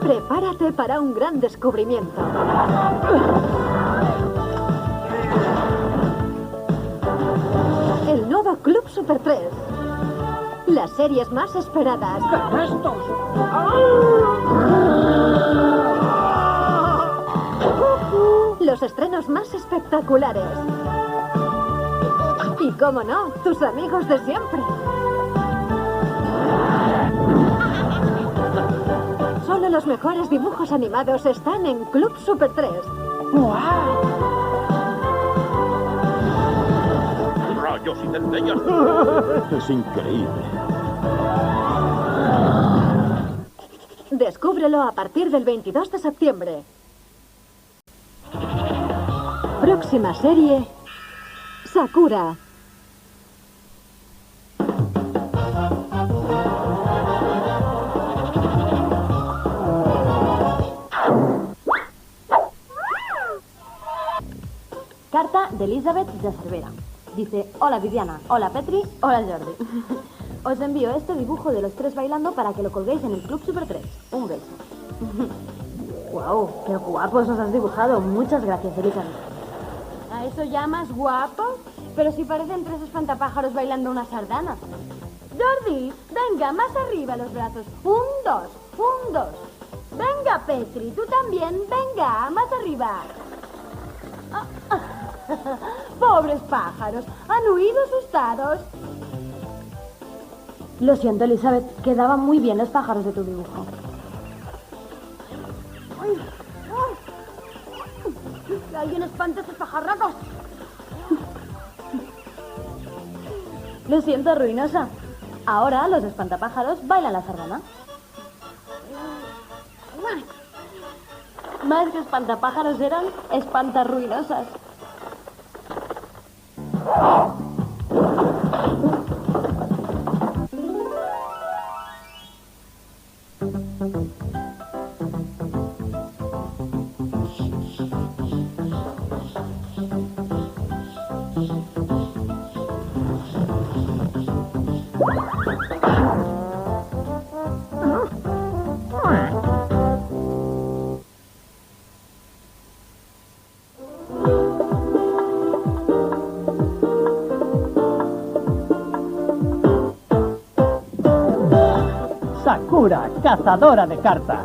Prepárate para un gran descubrimiento. El nuevo Club Super 3. Las series más esperadas. ¿Qué es esto? Los estrenos más espectaculares. Y cómo no, tus amigos de siempre. Solo los mejores dibujos animados están en Club Super 3. ¡Guau! ¡Rayos y centellas! Es increíble. Descúbrelo a partir del 22 de septiembre. Próxima serie: Sakura. Carta de Elizabeth de Cervera. Dice: hola Viviana, hola Petri, hola Jordi. Os envío este dibujo de los tres bailando para que lo colguéis en el Club Super 3. Un beso. ¡Guau! ¡Qué guapos os has dibujado! Muchas gracias, Elizabeth. ¿A eso llamas guapo? Pero si parecen tres espantapájaros bailando una sardana. Jordi, venga, más arriba los brazos. Un, dos, un, dos. Venga, Petri, tú también. Venga, más arriba. Pobres pájaros, han huido asustados. Lo siento, Elizabeth, quedaban muy bien los pájaros de tu dibujo. ¡Ay! ¡Que alguien espante a esos pajarracos! Lo siento, Ruinosa. Ahora los espantapájaros bailan la sardana. Más que espantapájaros eran espantarruinosas. Sakura, cazadora de cartas.